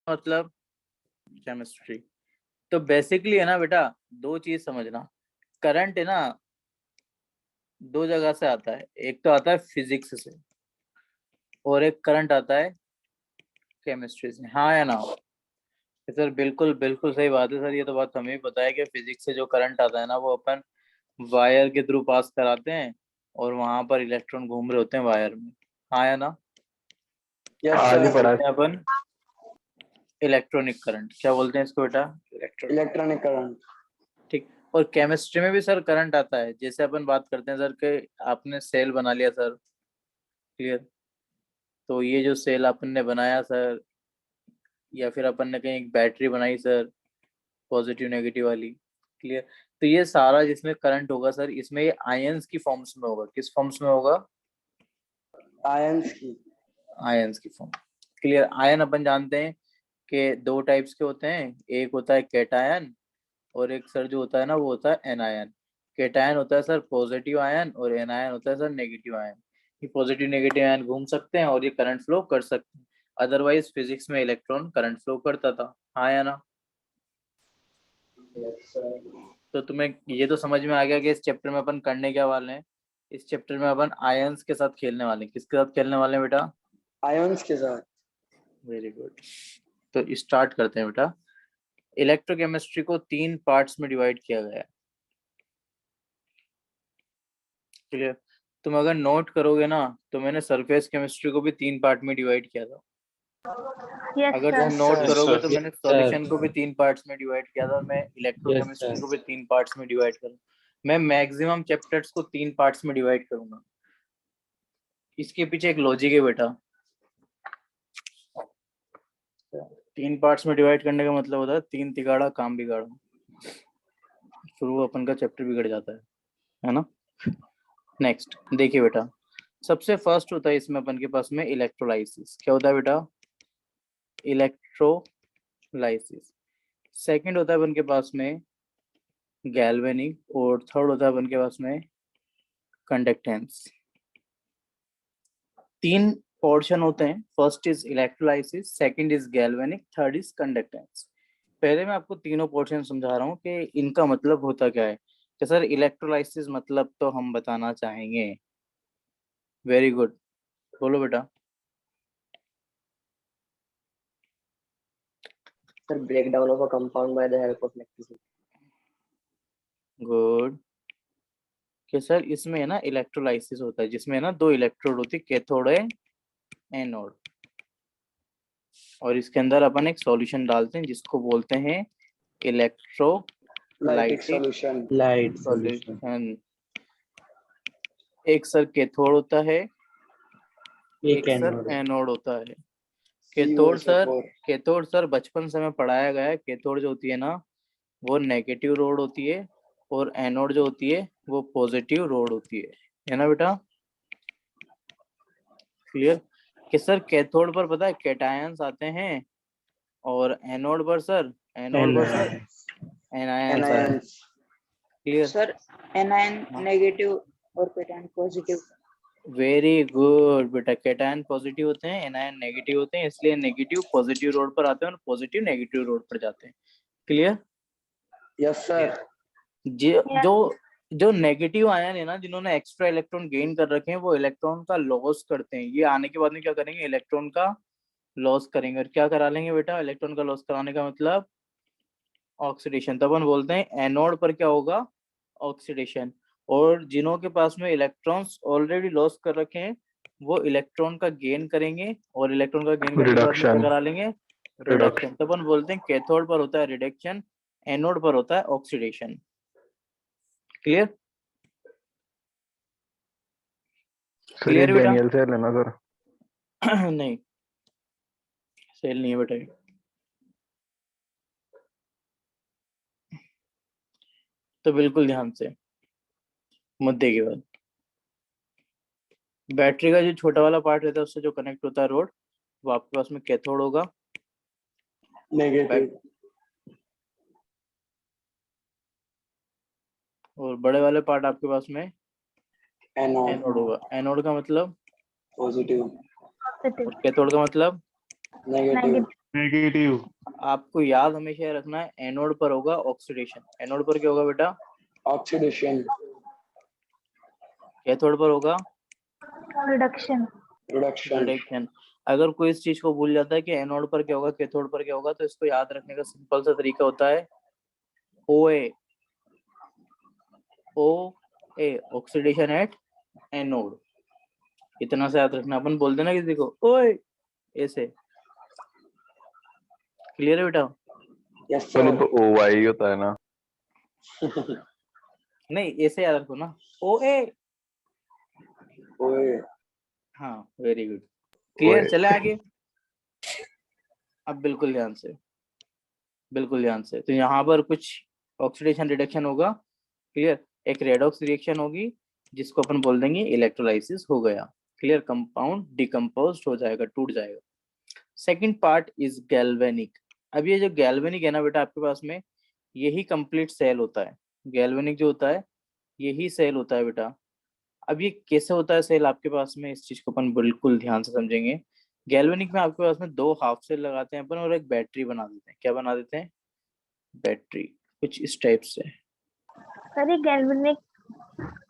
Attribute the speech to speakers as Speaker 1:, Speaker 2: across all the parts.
Speaker 1: मतलब केमिस्ट्री। तो बेसिकली है ना बेटा, दो चीज समझना, करंट है ना दो जगह से आता है, एक तो आता है फिजिक्स से और एक करंट आता है केमिस्ट्री से। हाँ या ना? सर बिल्कुल बिल्कुल सही बात है सर, ये तो बात हमें भी पता है कि फिजिक्स से जो करंट आता है ना वो अपन वायर के थ्रू पास कराते हैं और वहां पर इलेक्ट्रॉन घूम रहे होते हैं वायर में। हाँ या ना?
Speaker 2: यस
Speaker 1: इसको
Speaker 2: सर।
Speaker 1: बोलते हैं अपन इलेक्ट्रॉनिक करंट। क्या बोलते हैं इसको बेटा?
Speaker 2: Electronic current.
Speaker 1: ठीक। और केमिस्ट्री में भी सर करंट आता है, जैसे अपन बात करते हैं सर कि आपने सेल बना लिया सर, क्लियर? तो ये जो सेल अपन ने बनाया सर, या फिर अपन ने कहीं एक बैटरी बनाई सर, पॉजिटिव नेगेटिव वाली, क्लियर? तो ये सारा जिसमें करंट होगा सर, इसमें ये आयंस की फॉर्म्स में होगा। किस फॉर्म्स में होगा?
Speaker 2: आयंस की।
Speaker 1: आयंस की फॉर्म। क्लियर? आयन अपन जानते हैं कि दो टाइप्स के होते हैं, एक होता है कैटायन और एक सर जो होता है ना वो होता है एनायन। कैटायन होता है सर पॉजिटिव आयन और एनायन होता है सर नेगेटिव आयन। ये पॉजिटिव नेगेटिव आयन घूम सकते हैं और ये करंट फ्लो कर सकते हैं। अदरवाइज फिजिक्स में इलेक्ट्रॉन करंट फ्लो करता था। हाँ या ना?
Speaker 2: Yes sir.
Speaker 1: तो तुम्हें ये तो समझ में आ गया कि इस चैप्टर में अपन करने क्या वाले हैं। इस चैप्टर में अपन आयंस के साथ खेलने वाले हैं। किसके साथ खेलने वाले हैं बेटा?
Speaker 2: आयंस के साथ।
Speaker 1: Very good. तो स्टार्ट करते हैं बेटा। इलेक्ट्रोकेमिस्ट्री को तीन पार्ट्स में डिवाइड किया गया है, क्लियर? तुम अगर नोट करोगे ना तो मैंने सरफेस केमिस्ट्री को भी तीन पार्ट में डिवाइड किया था।
Speaker 3: यस
Speaker 1: अगर
Speaker 3: सर।
Speaker 1: तुम नोट
Speaker 2: सर।
Speaker 1: करोगे तो
Speaker 4: Yes,
Speaker 1: मैंने
Speaker 4: sir.
Speaker 1: सॉल्यूशन को भी तीन पार्ट्स में डिवाइड किया था। मैं
Speaker 4: Yes,
Speaker 1: इलेक्ट्रोकेमिस्ट्री
Speaker 4: sir.
Speaker 1: को भी तीन पार्ट्स में डिवाइड करूँ। मैं मैक्सिमम चैप्टर्स को तीन पार्ट्स में डिवाइड करूंगा। इसके पीछे एक लॉजिक है बेटा। तीन पार्ट्स में डिवाइड करने का मतलब होता है तीन तिगाड़ा काम बिगाड़ा, फिर वो अपन का चैप्टर बिगड़ जाता है ना? नेक्स्ट देखिए बेटा, सबसे फर्स्ट होता है इसमें अपन के पास में इलेक्ट्रोलाइसिस। क्या होता है बेटा? इलेक्ट्रोलाइसिस। सेकंड होता है अपन के पास में गैल्वेनिक और थर्ड होता है अपन के पास में कंडक्टेंस। तीन पोर्शन होते हैं, first is electrolysis, second is galvanic, third is conductance. पहले मैं आपको तीनों पोर्शन समझा रहा हूँ कि इनका मतलब होता क्या है। कि सर इलेक्ट्रोलाइसिस मतलब तो हम बताना चाहेंगे। वेरी गुड, बोलो बेटा।
Speaker 2: Sir breakdown of a compound by the help of electricity.
Speaker 1: Good. कि सर इसमें है ना इलेक्ट्रोलाइसिस होता है जिसमें है ना दो इलेक्ट्रोड होती है, कैथोड है एनोड, और इसके अंदर अपन एक सॉल्यूशन डालते हैं जिसको बोलते हैं
Speaker 2: Lytic
Speaker 1: electrolytic
Speaker 2: solution.
Speaker 4: Light solution.
Speaker 1: Solution. एक सर कैथोड होता है,
Speaker 4: एक
Speaker 1: एक सर
Speaker 4: एनोड।
Speaker 1: एनोड होता है।
Speaker 2: CuSO4.
Speaker 1: कैथोड सर बचपन से हमें पढ़ाया गया है, कैथोड जो होती है ना वो नेगेटिव रोड होती है और एनोड जो होती है वो पॉजिटिव रोड होती है ना बेटा? क्लियर? कि सर कैथोड पर पता है कैटायंस आते हैं और एनोड पर सर एनायंस आते हैं।
Speaker 2: Anions.
Speaker 1: Clear?
Speaker 3: Sir anion negative और कैटायन पॉजिटिव।
Speaker 1: वेरी गुड बेटा, कैटायन पॉजिटिव होते हैं, एनायन नेगेटिव होते हैं, इसलिए नेगेटिव पॉजिटिव रोड पर आते हैं और पॉजिटिव नेगेटिव रोड पर जाते हैं। क्लियर?
Speaker 2: Yes sir.
Speaker 1: जो जो नेगेटिव आयन है ना जिन्होंने एक्स्ट्रा इलेक्ट्रॉन गेन कर रखे हैं वो इलेक्ट्रॉन का लॉस करते हैं। ये आने के बाद में क्या करेंगे? इलेक्ट्रॉन का लॉस करेंगे। और क्या करा लेंगे बेटा? इलेक्ट्रॉन का लॉस कराने का मतलब ऑक्सीडेशन। तब अपन बोलते हैं एनोड पर क्या होगा? ऑक्सीडेशन। और जिनों के पास में इलेक्ट्रॉन्स ऑलरेडी लॉस कर रखे हैं वो इलेक्ट्रॉन का गेन करेंगे, और इलेक्ट्रॉन का गेन करने के बाद में क्या करा लेंगे? रिडक्शन। तब अपन बोलते हैं कैथोड पर होता है रिडक्शन, एनोड पर होता है ऑक्सीडेशन। क्लियर? क्लियर बेटा?
Speaker 4: डेनियल से लेना सर।
Speaker 1: नहीं, सेल नहीं है बेटा। तो बिल्कुल ध्यान से मुद्दे की बात, बैटरी का जो छोटा वाला पार्ट रहता है उससे जो कनेक्ट होता है रोड, वो आपके पास में कैथोड होगा।
Speaker 2: Negative.
Speaker 1: और बड़े वाले पार्ट आपके पास में
Speaker 2: Anode.
Speaker 1: एनोड होगा। एनोड का मतलब
Speaker 2: Positive.
Speaker 1: और कैथोड का मतलब
Speaker 2: Negative.
Speaker 4: नेगेटिव।
Speaker 1: आपको याद हमेशा रखना है, एनोड पर होगा ऑक्सीडेशन। एनोड पर क्या होगा बेटा?
Speaker 2: ऑक्सीडेशन।
Speaker 1: कैथोड पर होगा
Speaker 3: रिडक्शन।
Speaker 2: रिडक्शन।
Speaker 1: रिडक्शन। अगर कोई इस चीज को भूल जाता है कि एनोड पर क्या होगा, कैथोड पर क्या होगा, तो इसको याद रखने का सिंपल सा तरीका होता है OA। OA oxidation at anode. इतना से याद रखना। अपन बोल देना किसी को ओए ऐसे। क्लियर है बेटा?
Speaker 2: यस
Speaker 4: तो नहीं
Speaker 2: सर।
Speaker 4: तो OY होता है ना।
Speaker 1: नहीं, ऐसे याद रखो ना, OA।
Speaker 2: ओए।
Speaker 1: हाँ, वेरी गुड। क्लियर?
Speaker 4: ओए।
Speaker 1: चले आगे। अब बिल्कुल ध्यान से, बिल्कुल ध्यान से। तो यहाँ पर कुछ ऑक्सीडेशन रिडक्शन होगा। क्लियर? एक रेडॉक्स रिएक्शन होगी जिसको अपन बोल देंगे इलेक्ट्रोलाइसिस हो गया। क्लियर? कंपाउंड डिकम्पोज हो जाएगा, टूट जाएगा। Second part is galvanic. अब ये जो गैल्वेनिक है ना बेटा, आपके पास में यही कंप्लीट सेल होता है। गैल्वेनिक जो होता है यही सेल होता है बेटा। अब ये कैसे होता है सेल आपके पास में, इस चीज को अपन बिल्कुल ध्यान से समझेंगे। गैल्वेनिक में आपके पास में 2 हाफ सेल लगाते हैं अपन और एक बैटरी बना देते हैं। क्या बना देते हैं? बैटरी। कुछ इस टाइप से।
Speaker 3: सर ये गैल्वेनिक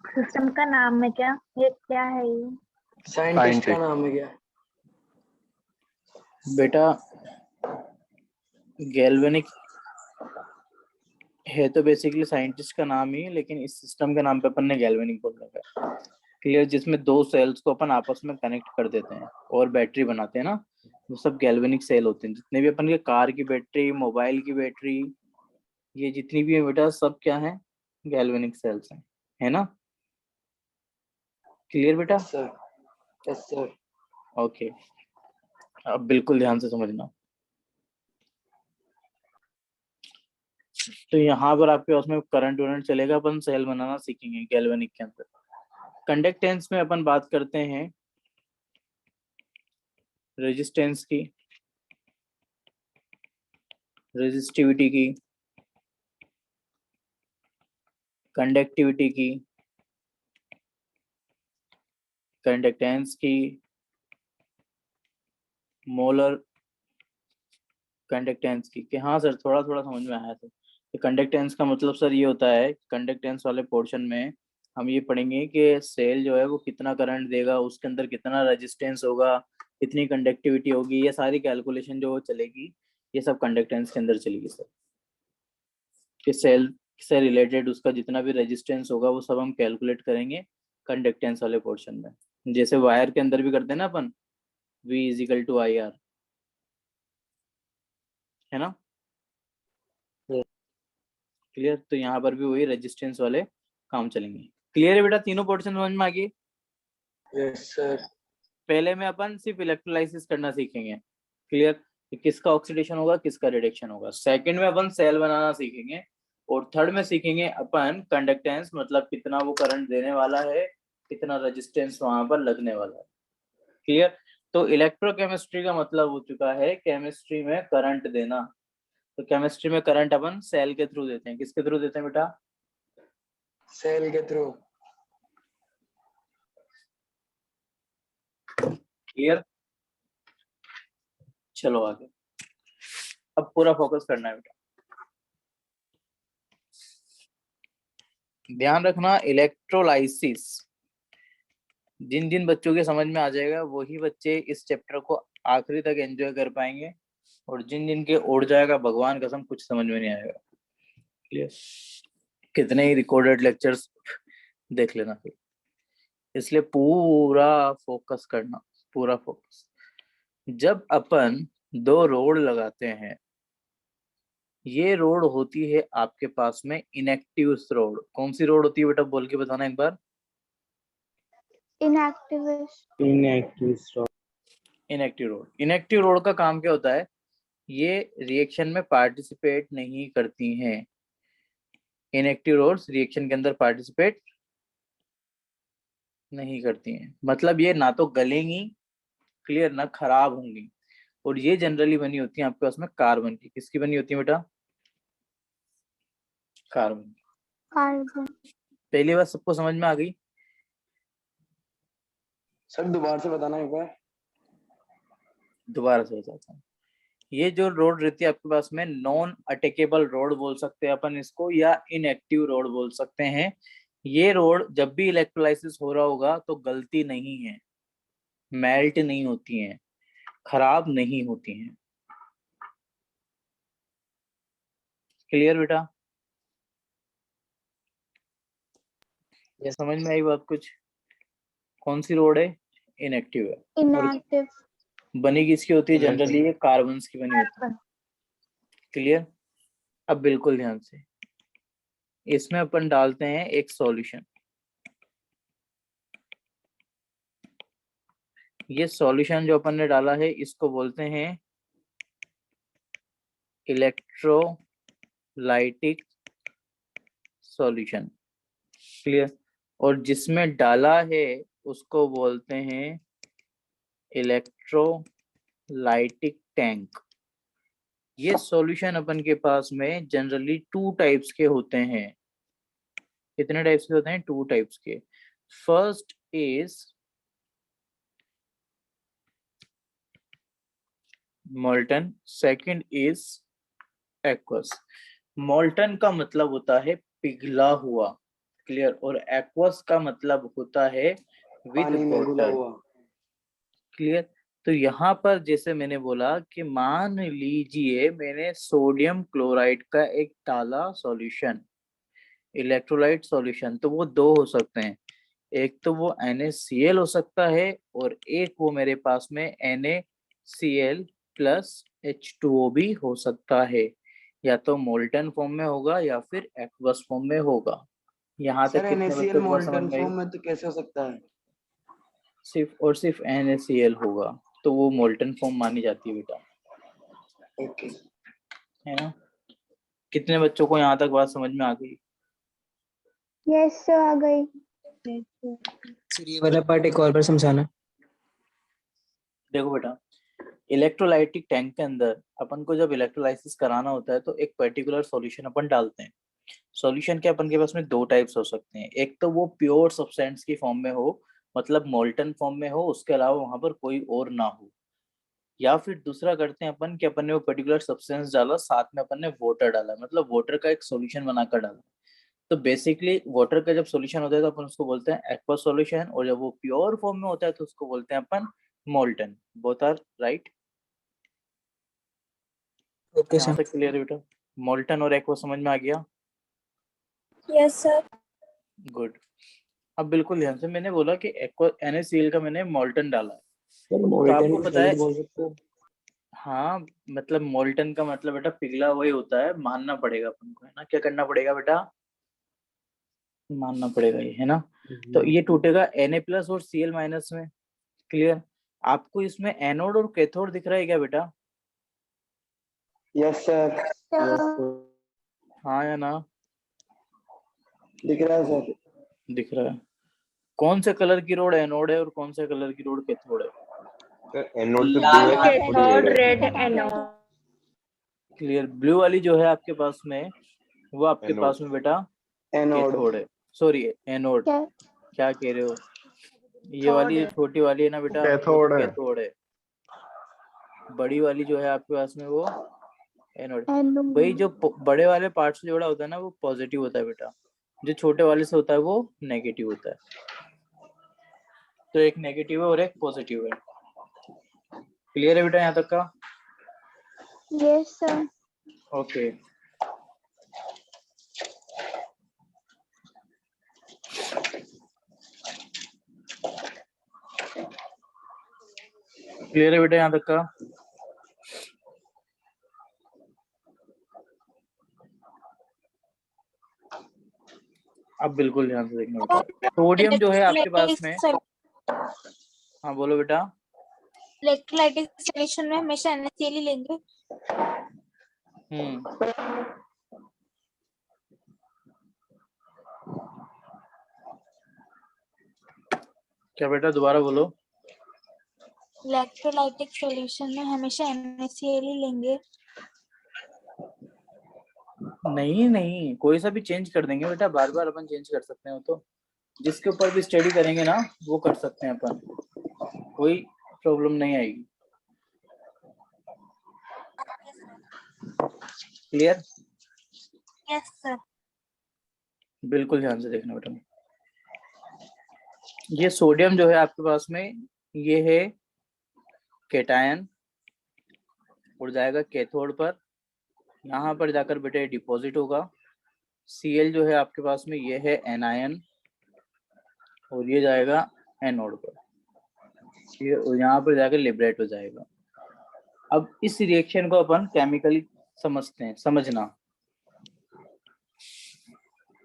Speaker 3: सिस्टम का नाम है क्या? ये क्या है ये?
Speaker 2: साइंटिस्ट का नाम है क्या?
Speaker 1: बेटा गैल्वेनिक है तो बेसिकली साइंटिस्ट का नाम ही है, लेकिन इस सिस्टम के नाम पे अपन ने गैल्वेनिक बोल रखा है। क्लियर? जिसमें 2 सेल्स को अपन आपस में कनेक्ट कर देते हैं और बैटरी बनाते हैं ना, वो सब गैल्वेनिक सेल होते हैं। जितने भी अपन के कार की बैटरी, मोबाइल की बैटरी, ये जितनी भी है बेटा, सब क्या है? गैल्वेनिक सेल्स हैं, है ना? क्लियर बेटा?
Speaker 2: Yes sir. Yes sir.
Speaker 1: Okay, अब बिल्कुल ध्यान से समझना। तो यहाँ पर आपके पास में करंट वरंट चलेगा, अपन सेल बनाना सीखेंगे गैल्वेनिक के अंदर। कंडक्टेंस में अपन बात करते हैं रेजिस्टेंस की, रेजिस्टिविटी की, कंडक्टिविटी की, कंडक्टेंस की, मोलर कंडक्टेंस की। कि हाँ सर, थोड़ा थोड़ा समझ में आया था। तो कंडक्टेंस का मतलब सर ये होता है, कंडक्टेंस वाले पोर्शन में हम ये पढ़ेंगे कि सेल जो है वो कितना करंट देगा, उसके अंदर कितना रेजिस्टेंस होगा, कितनी कंडक्टिविटी होगी, ये सारी कैलकुलेशन जो चलेगी, ये सब कंडक्टेंस के अंदर चलेगी सर। कि सेल से रिलेटेड उसका जितना भी रेजिस्टेंस होगा वो सब हम कैलकुलेट करेंगे कंडक्टेंस वाले पोर्शन में। जैसे वायर के अंदर भी करते हैं ना अपन, V इजिकल टू IR, है ना? क्लियर? तो यहाँ पर भी वही रेजिस्टेंस वाले काम चलेंगे। क्लियर है बेटा? तीनों पोर्शन समझ में आ गई?
Speaker 2: Yes sir.
Speaker 1: पहले में अपन सिर्फ इलेक्ट्रोलाइसिस करना सीखेंगे। क्लियर? कि किसका ऑक्सीडेशन होगा, किसका रिडक्शन होगा। सेकंड में अपन सेल बनाना सीखेंगे। और थर्ड में सीखेंगे अपन कंडक्टेंस, मतलब कितना वो करंट देने वाला है, कितना रेजिस्टेंस वहां पर लगने वाला है। क्लियर? तो इलेक्ट्रोकेमिस्ट्री का मतलब हो चुका है केमिस्ट्री में करंट देना। तो केमिस्ट्री में करंट अपन सेल के थ्रू देते हैं। किसके थ्रू देते हैं बेटा?
Speaker 2: सेल के थ्रू।
Speaker 1: क्लियर? चलो आगे। अब पूरा फोकस करना है बेटा। ध्यान रखना, इलेक्ट्रोलाइसिस जिन जिन बच्चों के समझ में आ जाएगा वही बच्चे इस चैप्टर को आखिरी तक एंजॉय कर पाएंगे, और जिन जिन के उड़ जाएगा भगवान कसम कुछ समझ में नहीं आएगा। क्लियर? कितने ही रिकॉर्डेड लेक्चर्स देख लेना फिर। इसलिए पूरा फोकस करना, पूरा फोकस। जब अपन 2 रोड लगाते हैं, ये रोड होती है आपके पास में इनएक्टिव रोड। कौन सी रोड होती है बेटा, बोल के बताना एक बार।
Speaker 2: Inactive.
Speaker 1: Inactive road. Inactive road का काम क्या होता है? ये रिएक्शन में पार्टिसिपेट नहीं करती हैं। इनएक्टिव रोड्स रिएक्शन के अंदर पार्टिसिपेट नहीं करती हैं, मतलब ये ना तो गलेंगी, क्लियर, ना खराब होंगी। और ये जनरली बनी होती है आपके पास में कार्बन की। किसकी बनी होती है बेटा? कार्बन।
Speaker 3: कार्बन।
Speaker 1: पहली बात सबको समझ में आ गई?
Speaker 2: सर दोबारा से बताना एक बार।
Speaker 1: दोबारा से बताता हूँ। ये जो रोड रहती है आपके पास में नॉन अटैकेबल रोड बोल सकते हैं अपन इसको, या इनएक्टिव रोड बोल सकते हैं। ये रोड जब भी इलेक्ट्रोलाइसिस हो रहा होगा तो गलती नहीं है, मेल्ट नहीं होती हैं, खराब नहीं होती हैं। क्लियर बेटा?
Speaker 2: Yes.
Speaker 1: समझ में आई बात कुछ? कौन सी रोड है? इनएक्टिव है।
Speaker 3: इनएक्टिव।
Speaker 1: बनी किसकी होती है?
Speaker 2: Inactive.
Speaker 1: जनरली ये कार्बन की बनी होती है। क्लियर? अब बिल्कुल ध्यान से इसमें अपन डालते हैं एक सॉल्यूशन। ये सॉल्यूशन जो अपन ने डाला है इसको बोलते हैं इलेक्ट्रोलाइटिक सॉल्यूशन। क्लियर? और जिसमें डाला है उसको बोलते हैं इलेक्ट्रोलाइटिक टैंक। ये सॉल्यूशन अपन के पास में जनरली 2 टाइप्स के होते हैं। कितने टाइप्स के होते हैं? 2 टाइप्स के। First is molten, second is aqueous. Molten का मतलब होता है पिघला हुआ। क्लियर? और एक्वस का मतलब होता है विद
Speaker 2: पानी में घुला
Speaker 1: वाटर।
Speaker 2: हुआ।
Speaker 1: क्लियर? तो यहाँ पर जैसे मैंने बोला कि मान लीजिए मैंने सोडियम क्लोराइड का एक डाला सॉल्यूशन, इलेक्ट्रोलाइट सॉल्यूशन, तो वो 2 हो सकते हैं। एक तो वो NaCl हो सकता है और एक वो मेरे पास में NaCl प्लस H2O भी हो सकता है। या तो मोल्टन फॉर्म में होगा या फिर एक्वस फॉर्म में होगा। यहाँ
Speaker 2: सर
Speaker 1: तक कितने
Speaker 2: NaCl
Speaker 1: बच्चों को बात समझ
Speaker 2: मोल्टन
Speaker 1: में आई?
Speaker 2: फॉर्म में तो कैसे हो सकता है?
Speaker 1: सिर्फ और सिर्फ NaCl होगा तो वो मोल्टन फॉर्म मानी जाती है बेटा,
Speaker 2: ओके।
Speaker 1: है ना? कितने बच्चों को यहाँ तक बात समझ में आ गई?
Speaker 3: यस सर, आ गई।
Speaker 5: सर ये वाला पार्ट एक और बार समझाना।
Speaker 1: देखो बेटा, इलेक्ट्रोलाइटिक टैंक के अंदर अपन को जब इलेक्ट्रोलाइसिस कराना होता है तो एक पर्टिकुलर सॉल्यूशन अपन डालते हैं। सॉल्यूशन के अपन के पास में 2 टाइप्स हो सकते हैं। एक तो वो प्योर सब्सटेंस की फॉर्म में हो, मतलब मोल्टन फॉर्म में हो, उसके अलावा वहां पर कोई और ना हो। या फिर दूसरा करते हैं अपन कि अपन ने वो पर्टिकुलर सब्सटेंस डाला, साथ में अपन ने वाटर डाला, मतलब वाटर का एक सॉल्यूशन बनाकर डाला। तो बेसिकली वाटर का जब सॉल्यूशन होता है तो अपन उसको बोलते हैं एक्वा सॉल्यूशन, और जब वो प्योर फॉर्म में होता है तो उसको बोलते हैं अपन molten. Both are right?
Speaker 5: Okay
Speaker 1: यहाँ
Speaker 5: सर।
Speaker 1: तक क्लियर है बेटा? मोल्टन और एक्वा समझ में आ गया?
Speaker 3: Yes sir.
Speaker 1: गुड। अब बिल्कुल ध्यान से, मैंने बोला कि एक्वा NaCl का मैंने मोल्टन डाला है,
Speaker 2: सर
Speaker 1: तो
Speaker 2: मोल्टन
Speaker 1: आपको
Speaker 2: को
Speaker 1: पता है,
Speaker 2: सॉलिड बोल सकते हो?
Speaker 1: हाँ मतलब मोल्टन का मतलब बेटा पिघला हुआ ही होता है, मानना पड़ेगा अपन को, है ना? क्या करना पड़ेगा बेटा? मानना पड़ेगा ये, है ना? तो ये टूटेगा Na+ और Cl- में। क्लियर? आपको इसमें एनोड और कैथोड दिख रहा है क्या बेटा?
Speaker 2: Yes sir.
Speaker 1: हाँ या ना?
Speaker 2: दिख रहा है सर।
Speaker 1: दिख रहा है। कौन से कलर की रोड एनोड है और कौन से कलर की रोड कैथोड है?
Speaker 4: एनोड पे ब्लू है,
Speaker 3: cathode, red, anode.
Speaker 1: Clear? Blue वाली जो है आपके पास में, वो आपके
Speaker 4: एनोड।
Speaker 1: पास में बेटा
Speaker 2: एनोड।
Speaker 1: कैथोड है, सॉरी एनोड।
Speaker 3: क्या?
Speaker 1: क्या कह रहे हो? ये वाली जो छोटी वाली है ना बेटा, वो
Speaker 4: कैथोड
Speaker 1: तो
Speaker 4: है।
Speaker 1: कैथोड है। बड़ी वाली जो है आपके पास में वो एनोड।
Speaker 3: एनोड।
Speaker 1: भाई जो बड़े वाले पार्ट से जुड़ा होता है ना वो पॉजिटिव होता है बेटा, जो छोटे वाले से होता है वो नेगेटिव होता है। तो एक नेगेटिव है और एक पॉजिटिव है। क्लियर है बेटा यहाँ तक का?
Speaker 3: Yes sir.
Speaker 1: ओके। क्लियर है बेटा यहाँ तक का? अब बिल्कुल ध्यान से देखना बेटा, सोडियम जो है आपके पास में, हाँ बोलो बेटा।
Speaker 6: इलेक्ट्रोलाइटिक सॉल्यूशन में हमेशा NaCl ही लेंगे।
Speaker 1: क्या बेटा दोबारा बोलो।
Speaker 6: इलेक्ट्रोलाइटिक सॉल्यूशन में हमेशा NaCl ही लेंगे।
Speaker 1: नहीं नहीं, कोई सा भी चेंज कर देंगे बेटा, बार बार अपन चेंज कर सकते हैं। तो जिसके ऊपर भी स्टडी करेंगे ना वो कर सकते हैं अपन, कोई प्रॉब्लम नहीं आएगी। क्लियर?
Speaker 6: Yes, sir.
Speaker 1: बिल्कुल ध्यान से देखना बेटा। ये सोडियम जो है आपके पास में, ये है कैटायन, उड़ जाएगा कैथोड पर, यहाँ पर जाकर बेटा डिपॉजिट होगा। Cl जो है आपके पास में, ये है एनायन, और ये जाएगा एनोड पर, ये यहाँ पर जाकर लिबरेट हो जाएगा। अब इस रिएक्शन को अपन केमिकली समझते हैं, समझना।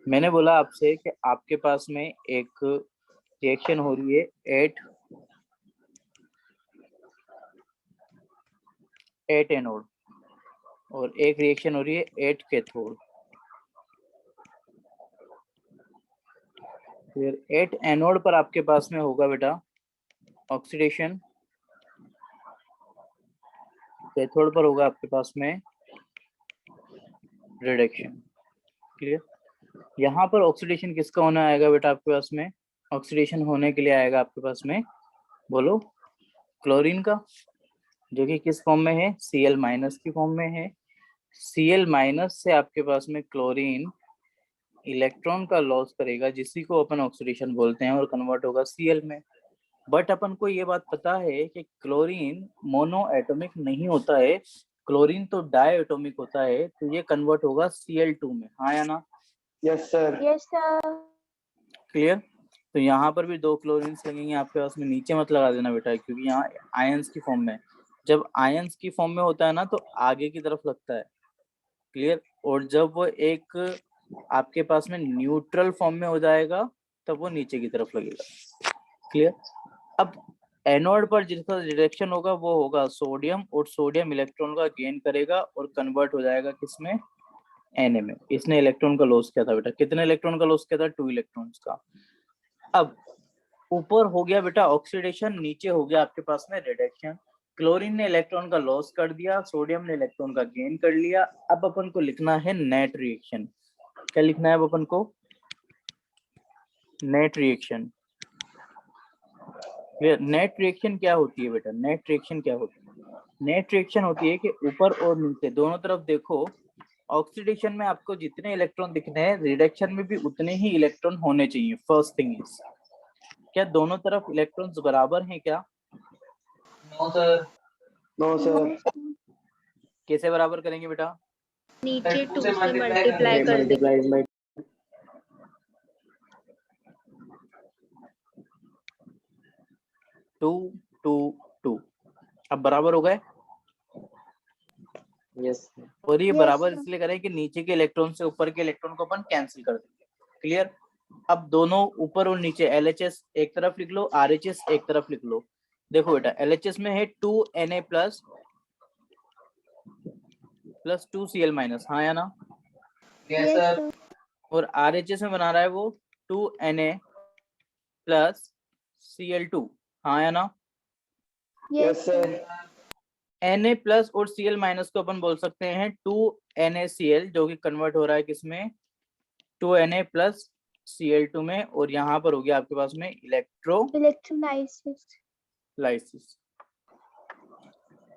Speaker 1: मैंने बोला आपसे कि आपके पास में एक रिएक्शन हो रही है 8 एनोड, और एक रिएक्शन हो रही है 8 कैथोड। फिर 8 एनोड पर आपके पास में होगा बेटा ऑक्सीडेशन, कैथोड पर होगा आपके पास में रिडक्शन। क्लियर? यहाँ पर ऑक्सीडेशन किसका होना आएगा बेटा आपके पास में? ऑक्सीडेशन होने के लिए आएगा आपके पास में, बोलो, क्लोरीन का, जो कि किस फॉर्म में है? Cl माइनस की फॉर्म में है। Cl माइनस से आपके पास में क्लोरीन इलेक्ट्रॉन का लॉस करेगा, जिसी को अपन ऑक्सीडेशन बोलते हैं, और कन्वर्ट होगा Cl में। बट अपन को ये बात पता है कि क्लोरीन मोनो एटॉमिक नहीं होता है, क्लोरीन तो डाई एटॉमिक होता है, तो ये कन्वर्ट होगा Cl2 में। हाँ या ना?
Speaker 2: Yes, sir.
Speaker 3: Yes, sir.
Speaker 1: Clear? तो यहाँ पर भी 2 क्लोरीन्स लगेंगे आपके पास में, नीचे मत लगा देना बेटा, क्योंकि यहाँ आयंस की फॉर्म में, जब आयंस की फॉर्म में होता है ना, तो आगे की तरफ लगता है। क्लियर? और जब वो एक आपके पास में न्यूट्रल फॉर्म में हो जाएगा, तब वो नीचे की तरफ लगेगा। क्लियर? अब एनोड पर जिसका रिडक्शन होगा वो होगा सोडियम, और सोडियम इलेक्ट्रॉन का गेन करेगा और कन्वर्ट हो जाएगा किसमें? Na में। इसने इलेक्ट्रॉन का लॉस किया था बेटा, कितने इलेक्ट्रॉन का लॉस किया था? 2 इलेक्ट्रॉन्स का। अब ऊपर हो गया बेटा ऑक्सीडेशन, नीचे हो गया आपके पास में रिडक्शन। क्लोरीन ने इलेक्ट्रॉन का लॉस कर दिया, सोडियम ने इलेक्ट्रॉन का गेन कर लिया। अब अपन को लिखना है नेट रिएक्शन। क्या लिखना है अब अपन को? Net reaction. नेट रिएक्शन क्या होती है बेटा? नेट रिएक्शन क्या होती है? नेट रिएक्शन होती है कि ऊपर और नीचे दोनों तरफ देखो, ऑक्सीडेशन में आपको जितने इलेक्ट्रॉन दिखने हैं, रिडक्शन में भी उतने ही इलेक्ट्रॉन होने चाहिए। फर्स्ट थिंग इज, क्या दोनों तरफ इलेक्ट्रॉन्स बराबर हैं क्या?
Speaker 2: No, sir. No, sir.
Speaker 1: कैसे बराबर करेंगे बेटा?
Speaker 6: नीचे 2 से मल्टीप्लाई कर दे।
Speaker 2: Multiplied by
Speaker 1: 2 2 2 अब बराबर हो गए।
Speaker 2: yes, sir.
Speaker 1: और ये
Speaker 3: Yes,
Speaker 1: बराबर
Speaker 3: sir.
Speaker 1: इसलिए करें कि नीचे के इलेक्ट्रॉन से ऊपर के इलेक्ट्रॉन को अपन कैंसिल कर देंगे। क्लियर? अब दोनों ऊपर और नीचे, LHS एक तरफ लिख लो, RHS एक तरफ लिख लो। देखो बेटा, LHS में है 2Na प्लस 2Cl माइनस, हाँ या ना?
Speaker 3: Yes, sir.
Speaker 1: और RHS में बना रहा है वो 2Na प्लस Cl2, हाँ या ना?
Speaker 2: Yes, sir.
Speaker 1: Na प्लस और Cl माइनस को अपन बोल सकते हैं 2NaCl, जो कि कन्वर्ट हो रहा है किसमें? 2Na प्लस Cl2 में। और यहाँ पर हो गया आपके पास में
Speaker 3: Electrolysis.
Speaker 1: इलेक्ट्रोलाइसिस।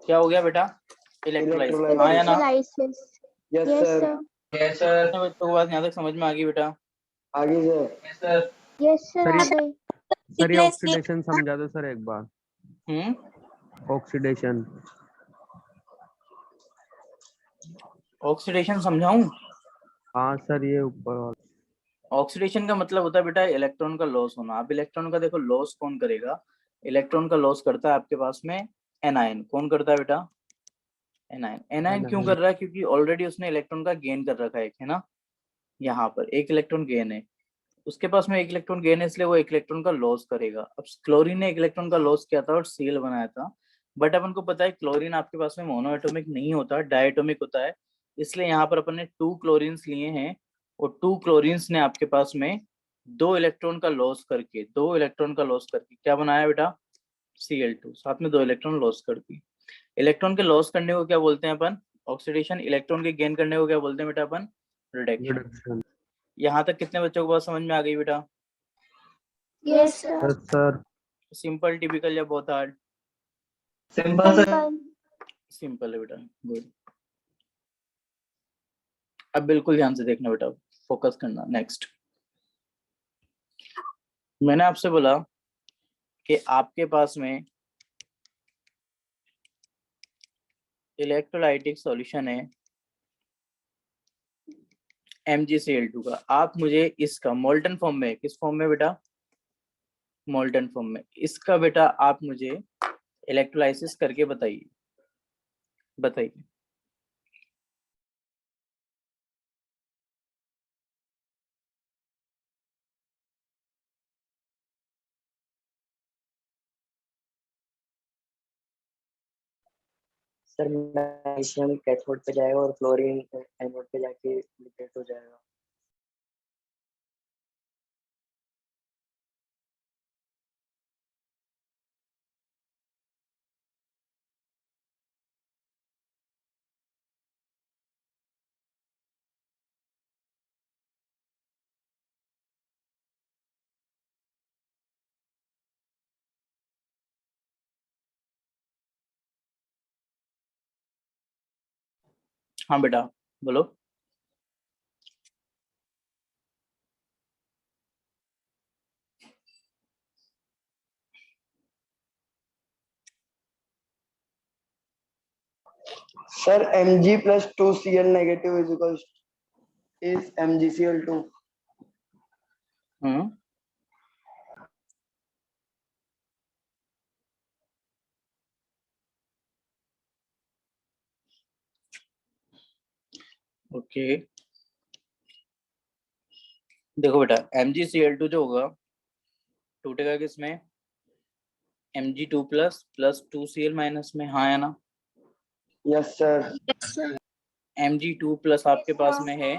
Speaker 1: क्या हो गया बेटा? Electrolysis,
Speaker 2: Electrolysis.
Speaker 1: हाँ या ना?
Speaker 3: Electrolysis.
Speaker 2: Yes,
Speaker 3: Yes,
Speaker 2: sir.
Speaker 3: sir.
Speaker 2: Yes, sir.
Speaker 1: तो बात यहाँ तक समझ में आ गई बेटा?
Speaker 2: आगे sir. Yes, sir.
Speaker 3: Yes, sir.
Speaker 5: Sir,
Speaker 3: आ गई.
Speaker 5: सर ये ऑक्सीडेशन समझा दो सर एक बार। ऑक्सीडेशन
Speaker 1: ऑक्सीडेशन समझाऊं?
Speaker 5: हाँ सर, ये ऊपर वाला।
Speaker 1: ऑक्सीडेशन का मतलब होता है बेटा इलेक्ट्रॉन का लॉस होना। अब इलेक्ट्रॉन का देखो लॉस कौन करेगा? इलेक्ट्रॉन का लॉस करता है आपके पास में एनायन। कौन करता है बेटा? एनायन। एनायन क्यों कर रहा है? क्योंकि ऑलरेडी उसने इलेक्ट्रॉन का गेन कर रखा है, ना? यहाँ पर एक इलेक्ट्रॉन गेन है, उसके पास में एक इलेक्ट्रॉन गेन है, इसलिए वो एक इलेक्ट्रॉन का लॉस करेगा। अब क्लोरीन ने एक इलेक्ट्रॉन का लॉस किया था और Cl बनाया था, बट अपन को पता है क्लोरीन आपके पास में मोनोएटॉमिक नहीं होता, डायटोमिक होता है। इसलिए यहाँ पर अपन ने 2 क्लोरीन्स लिए हैं, और 2 क्लोरीन्स ने आपके पास में 2 इलेक्ट्रॉन का लॉस करके क्या बनाया बेटा? Cl2, साथ में 2 इलेक्ट्रॉन लॉस कर दी। इलेक्ट्रॉन के लॉस करने को क्या बोलते हैं अपन? ऑक्सीडेशन। इलेक्ट्रॉन के गेन करने को क्या बोलते हैं बेटा अपन? रिडक्शन। यहाँ तक कितने बच्चों को बात समझ में आ गई बेटा?
Speaker 3: Yes, sir.
Speaker 5: Yes sir.
Speaker 1: Simple, typical या बहुत hard?
Speaker 2: Simple, sir.
Speaker 3: Simple.
Speaker 1: Simple है बेटा, गुड। अब बिल्कुल ध्यान से देखना बेटा, फोकस करना। नेक्स्ट, मैंने आपसे बोला कि आपके पास में इलेक्ट्रोलाइटिक सॉल्यूशन है MgCl2 का। आप मुझे इसका मोल्टन फॉर्म में, किस फॉर्म में बेटा, मोल्टन फॉर्म में, इसका बेटा आप मुझे इलेक्ट्रोलाइसिस करके बताइए। बताइए
Speaker 2: सर मैग्नीशियम कैथोड पे जाएगा और फ्लोरीन एनोड पे जाके लिक्विड हो जाएगा।
Speaker 1: हाँ बेटा बोलो।
Speaker 2: Sir Mg plus 2Cl negative is equals is MgCl2.
Speaker 1: Okay देखो बेटा, MgCl2 जो होगा टूटेगा किसमें, Mg2 प्लस 2Cl माइनस में, हाँ या ना।
Speaker 2: Yes sir.
Speaker 1: Mg2 प्लस आपके पास में है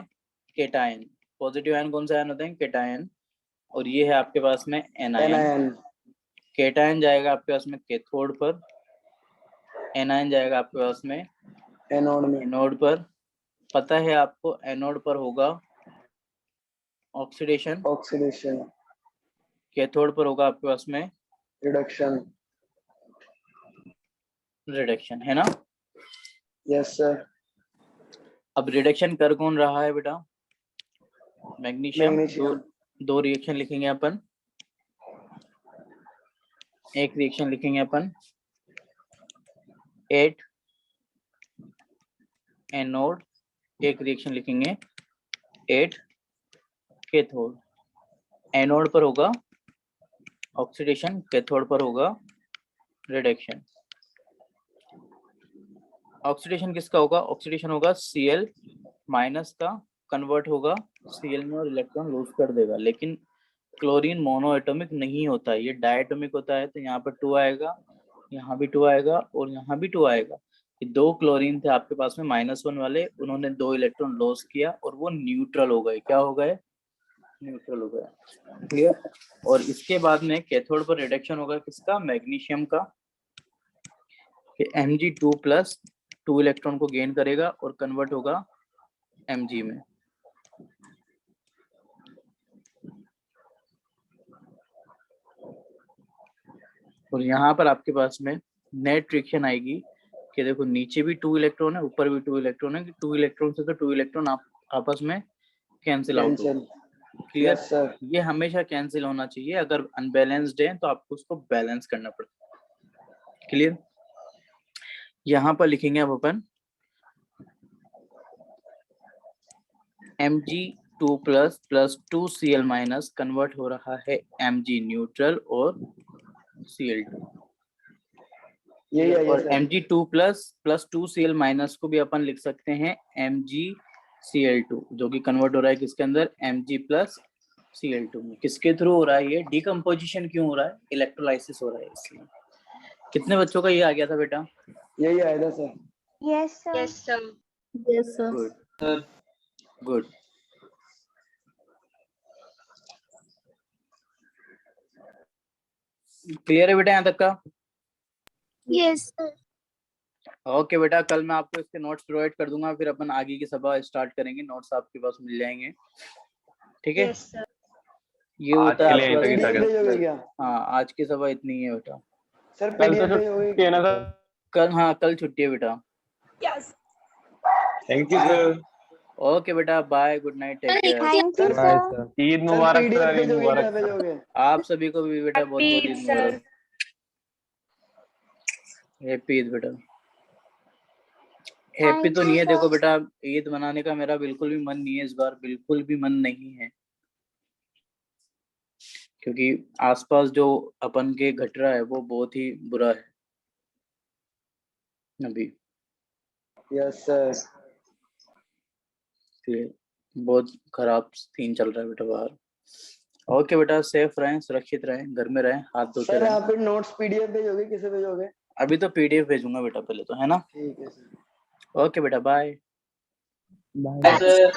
Speaker 1: केटायन, पॉजिटिव आयन कौन सा आयन होता है, केटायन, और ये है आपके पास में एनायन।
Speaker 2: एनायन
Speaker 1: केटायन जाएगा आपके पास में कैथोड पर, एनायन जाएगा आपके पास में
Speaker 2: एनोड में।
Speaker 1: एनोड पर। पता है आपको एनोड पर होगा ऑक्सीडेशन,
Speaker 2: ऑक्सीडेशन।
Speaker 1: कैथोड पर होगा आपके पास में
Speaker 2: रिडक्शन।
Speaker 1: रिडक्शन, है ना।
Speaker 2: Yes sir.
Speaker 1: अब रिडक्शन कर कौन रहा है बेटा, मैग्नीशियम। दो रिएक्शन लिखेंगे अपन, एक रिएक्शन लिखेंगे अपन 8 एनोड, एक रिएक्शन लिखेंगे 8 कैथोड। एनोड पर होगा ऑक्सीडेशन, कैथोड पर होगा रिडक्शन। ऑक्सीडेशन किसका होगा, ऑक्सीडेशन होगा Cl माइनस का, कन्वर्ट होगा Cl में और इलेक्ट्रॉन लूज कर देगा। लेकिन क्लोरीन मोनोएटॉमिक नहीं होता है, ये डायटोमिक होता है। तो यहाँ पर 2 आएगा, यहाँ भी 2 आएगा और यहाँ भी 2 आएगा। ये दो क्लोरीन थे आपके पास में -1 वाले, उन्होंने 2 इलेक्ट्रॉन लॉस किया और वो न्यूट्रल हो गए। क्या हो गए, न्यूट्रल हो गया। क्लियर। और इसके बाद में कैथोड पर रिडक्शन होगा किसका, मैग्नीशियम का, कि Mg2 प्लस 2 इलेक्ट्रॉन को गेन करेगा और कन्वर्ट होगा Mg में। और यहाँ पर आपके पास में नेट रिएक्शन आएगी कि देखो नीचे भी 2 इलेक्ट्रॉन है, ऊपर भी 2 इलेक्ट्रॉन है, कि 2 इलेक्ट्रॉन से तो 2 इलेक्ट्रॉन आपस में कैंसिल आउट हो। क्लियर। ये हमेशा कैंसिल होना चाहिए, अगर अनबैलेंस्ड है तो आपको उसको बैलेंस करना पड़ता है। क्लियर। यहाँ पर लिखेंगे अब अपन Mg2 plus 2Cl minus convert हो रहा है Mg न्यूट्रल और Cl2। और Mg2 प्लस 2Cl माइनस को भी अपन लिख सकते हैं MgCl2, जो कि कन्वर्ट हो रहा है किसके अंदर, Mg प्लस Cl2 में। किसके थ्रू हो रहा है ये, डिकम्पोजिशन क्यों हो रहा है, इलेक्ट्रोलाइसिस हो रहा है इसलिए। कितने बच्चों का ये आ गया था बेटा,
Speaker 2: यही आया था sir.
Speaker 3: Yes sir.
Speaker 6: Yes sir.
Speaker 3: Yes sir.
Speaker 1: Good. Clear है बेटा यहाँ तक का।
Speaker 6: Yes sir.
Speaker 1: ओके बेटा, कल मैं आपको इसके नोट्स प्रोवाइड कर दूंगा, फिर अपन आगे की सभा स्टार्ट करेंगे, नोट्स आपके पास मिल जाएंगे। ठीक है।
Speaker 6: Yes sir.
Speaker 1: ये होता है
Speaker 2: आपके लिए।
Speaker 1: हाँ आज की सभा इतनी है बेटा।
Speaker 2: सर छुट्टी है ना सर?
Speaker 1: कल, हाँ कल छुट्टी है बेटा।
Speaker 6: Yes.
Speaker 4: Thank you sir.
Speaker 1: Okay बेटा, bye, good night, take care.
Speaker 3: Thank you
Speaker 2: sir
Speaker 3: sir.
Speaker 4: Eid
Speaker 2: sir
Speaker 4: मुबारक
Speaker 2: पीडीएफ
Speaker 4: सर, ईद
Speaker 2: भेजोगे क्या
Speaker 4: मुबारक।
Speaker 2: भेजोगे?
Speaker 1: आप सभी को भी बेटा बहुत बहुत ईद मुबारक, हैप्पी ईद बेटा। हैप्पी तो नहीं है, देखो बेटा ईद मनाने का मेरा बिल्कुल भी मन नहीं है इस बार, बिल्कुल भी मन नहीं है, क्योंकि आसपास जो अपन के घट रहा है वो बहुत ही बुरा है अभी,
Speaker 2: यस सर।
Speaker 1: इसलिए बहुत खराब सीन चल रहा है बेटा बाहर। ओके बेटा, सेफ रहें, सुरक्षित रहें, घर में रहें, हाथ धोते
Speaker 2: सर
Speaker 1: रहें।
Speaker 2: आप नोट्स पीडीएफ भेजोगे, किसे भेजोगे?
Speaker 1: अभी तो पीडीएफ भेजूंगा बेटा पहले तो, है ना।
Speaker 2: ठीक है सर।
Speaker 1: ओके बेटा, बाय।
Speaker 5: बाय।